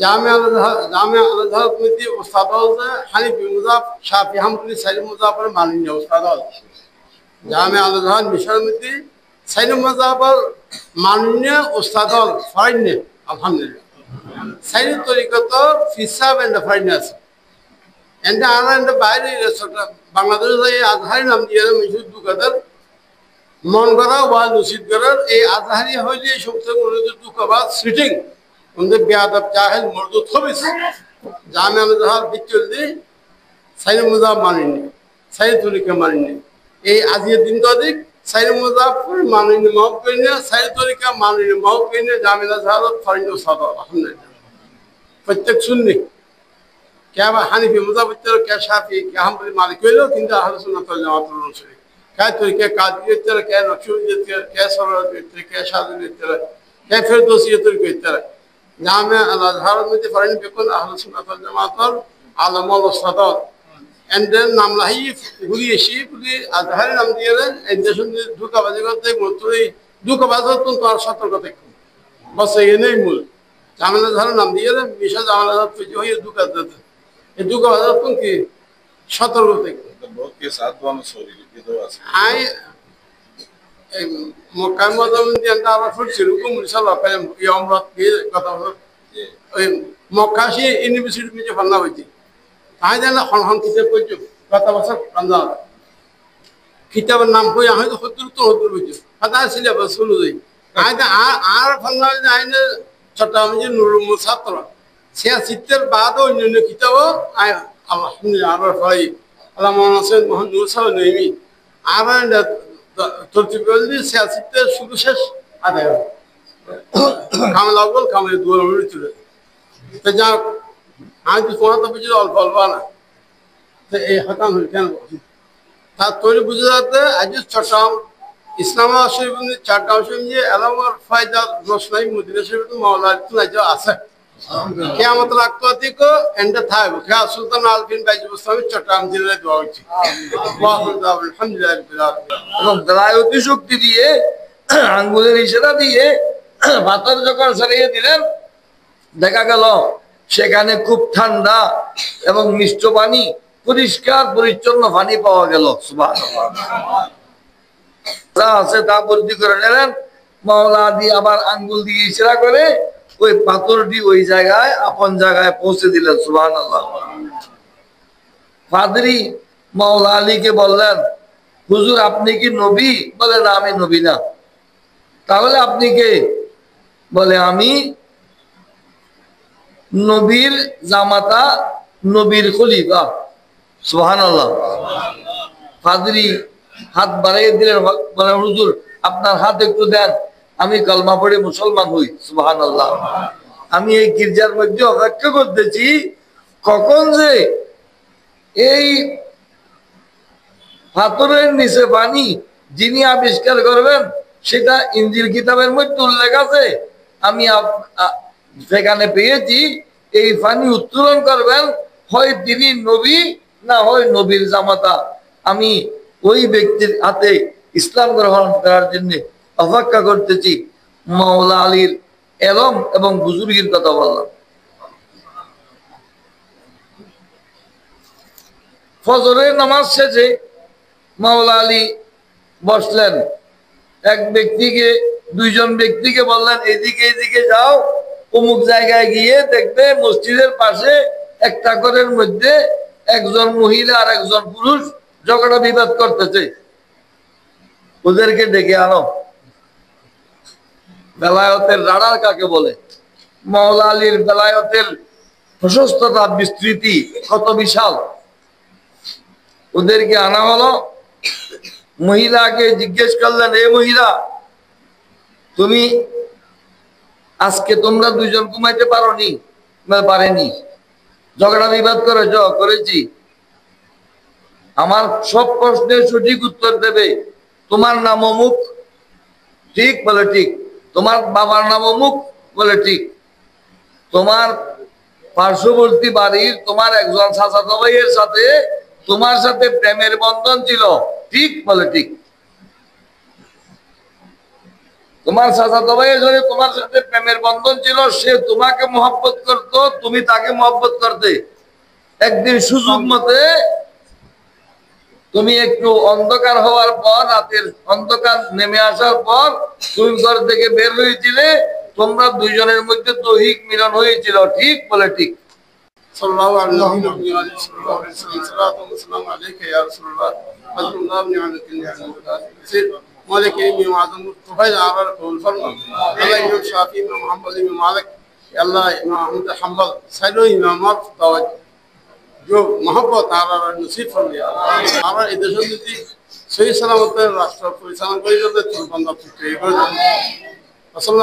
জামিয়া আল আজহার committee উস্তাদ হচ্ছে হানিফি মুজাফ শাফি হামদুল্লাহ সাইদ মুজাফর মাননীয় উস্তাদ জামিয়া আল আজহার মিশর কমিটি সাইদ মুজাফর মাননীয় উস্তাদ ফরাইনে আলহামদুলিল্লাহ সাইদ তরিকত ফিসাব এন্ড ফাইনান্স এন্ড আর এন্ড বাইরে বাংলাদেশে এই আজহারি নাম দিয়ে মিশুদ দুকাদের মন করা ওয়া লুসিদ করার এই আজহারি হইলে এই সমস্ত দুকাবাদ সিটিং उनके बेअदब जाहिल मर्दू थोबिस जामे मजहर बिचुल्दी साइड मुजाफ मानिने साइड तरीके मानिने ए आजिए दिन तो अधिक साइड मुजाफ मानिने माफ करिने साइड तरीका मानिने माफ करिने जामे मजहर फरिंदो सादा अल्हम्दुलिल्लाह प्रत्येक सुन्नी क्या बा हनीफी मुजाफ तेरे क्या शाफी क्या हम मालिक कोई लो किंतु अहले सुन्नत वल जमात रसूली क्या तरीके कादी तेरे क्या नक्शुल तेरे क्या सरल तेरे क्या शादी तेरे क्या फिरदौसी तरीके तेरे জামিয়া আল আজহার মধ্যে ফরেন বিকুল আহলে সুন্নাত ওয়াল জামাতের আলেম ওয়াল উস্তাদ এন্ড দেন নাম লাহি গুলি এসি গুলি আজহারি নাম দিয়েলেন এই দেশন ধোঁকাবাজি করতে মতুই ধোঁকাবাজ তো তার সতর্ক থাকবে বাস এই নেই মূল জামিয়া আজহার নাম দিয়েলেন বিশাল জামিয়া আজহার তো হয়ে ধোঁকা দিতে এই ধোঁকাবাজ তো কি সতর্ক থাকবে বহুত কে সাথ বানো সরি তো আছে আই মক্কা মদমে আমরা আবার ছিল কুমুরসাল আপায় ইয়ামরাত কি কথা ওই মক্কাশি ইউনিভার্সিটি মিজে ফান্না হইছে তাই জানা হন কিতাব কইছো গত বছর রমজান কিতাবের নাম কই আই তো হদ্দুর হইছে কথা সিলেবাস শুরু হই আই আর ফান্না আইনে চট্টগ্রামে নুরুল ছাত্র সে সিত্তের বাদ অন্য কিতাব আই আলহামদুলিল্লাহ আর ভাই আল্লামা হোসেন মোহাম্মদ মুসা নইমি আর তরতিবলি সিয়াসিতে শুরু শেষ আদায় কামাল আউয়াল কামাল দুয়ার মৃত্যুরে তো যা আজ সোনা তো বুঝলে অল্প অল্প না তো এই হতাম কেন তা তৈরি বুঝে যাতে আজ চট্টগ্রাম ইসলামাবাদ শরীফ চট্টগ্রাম শরীফ যে এলামার ফায়দা রসনাই মদিনা শরীফ মাওলার তুলাইজ আছে কিয়ামত রাখতো দিকো এন্ড থাকবে খেয়া সুলতান আলফিন বাইজি মুস্তামি চট্টগ্রাম জেলায় দোয়া হচ্ছে আলহামদুলিল্লাহ এবং দলায়তি শক্তি দিয়ে আঙ্গুলের ইশারা দিয়ে পাথর যখন সরিয়ে দিলেন দেখা গেল সেখানে খুব ঠান্ডা এবং মিষ্ট পানি পরিষ্কার পরিচ্ছন্ন পানি পাওয়া গেল সুবহানাল্লাহ যা আছে তা বর্তি করে নিলেন মাওলা দিয়ে আবার আঙ্গুল দিয়ে ইশারা করে ওই পাথরটি ওই জায়গায় আপন জায়গায় পৌঁছে দিলেন সুবহানাল্লাহ পাদ্রী মাওলা আলীকে বললেন হুজুর আপনি কি নবী বলে না আমি নবী না তাহলে আপনি কে বলে আমি নবীর জামাতা নবীর খলিফা সুবহানাল্লাহ পাদ্রী হাত বাড়িয়ে দিলেন বলে হুজুর আপনার হাত একটু দেন আমি কালমা পড়ে মুসলমান হই সুবহানাল্লাহ আমি এই গির্জার মধ্যে অপেক্ষা করতেছি কখন যে এই পাথরের নিচে পানি যিনি আবিষ্কার করবেন সেটা ইনজিল কিতাবের মধ্যে উল্লেখ আছে আমি সেখানে পেয়েছি এই পানি উত্তোলন করবেন হয় তিনি নবী না হয় নবীর জামাতা আমি ওই ব্যক্তির হাতে ইসলাম গ্রহণ করার জন্য অপেক্ষা করতেছি মাওলা আলীর এলম এবং বুজুর্গির কথা বললাম ফজরের নামাজ শেষে মাওলা আলী বসলেন এক ব্যক্তিকে দুইজন ব্যক্তিকে বললেন এদিকে যাও অমুক জায়গায় গিয়ে দেখবে মসজিদের পাশে একটা ঘরের মধ্যে একজন মহিলা আর একজন পুরুষ ঝগড়া বিবাদ করতেছে ওদেরকে ডেকে আনো বেলায়েতের রাডার কাকে বলে মাওলা আলীর বেলায়েতের প্রশস্ততা বিস্তৃতি কত বিশাল ওদেরকে আনা হলো মহিলাকে জিজ্ঞেস করলেন এ মহিলা তুমি আজকে তোমরা দুইজন ঘুমাইতে পারোনি পারেনি ঝগড়া বিবাদ করেছি আমার সব প্রশ্নের সঠিক উত্তর দেবে তোমার নাম অমুক ঠিক বলে ঠিক তোমার বাবার নাম অমুক বলে ঠিক তোমার পার্শ্ববর্তী বাড়ির তোমার একজন চাচাতো ভাইয়ের সাথে তোমার সাথে প্রেমের বন্ধন ছিল ঠিক বলে ঠিক তোমার চাচাতো ভাইয়ের ধরে তোমার সাথে প্রেমের বন্ধন ছিল, সে তোমাকে মহব্বত করতো, তুমি তাকে মহব্বত করতে। একদিন সুযোগ মতে তুমি একটু অন্ধকার হওয়ার পর, রাতের অন্ধকার নেমে আসার পর তুমি ঘর থেকে বের হয়েছিলে, তোমরা দুইজনের মধ্যে দৈহিক মিলন হয়েছিল। ঠিক বলে ঠিক। সাল্লাল্লাহু আলাইহি ওয়াসাল্লাম সালাতু ওয়া সালামু আলাইকা ইয়া রাসূলুল্লাহ আল্লাহু নি'মাতাল নি'মাতাল মালিক ইমাম আযম তুফাইল আরার কবুল ফরমান আল্লাহ ইমাম শাফি ইমাম মুহাম্মদ ইমাম মালিক আল্লাহ ইমাম আহমদ হাম্বল সাইরো ইমামত তাওয়াজ जो मोहब्बत आरा नसीब फरमाइए आरा इधर से सही सलामत राष्ट्र परिचालन कर बंदा असल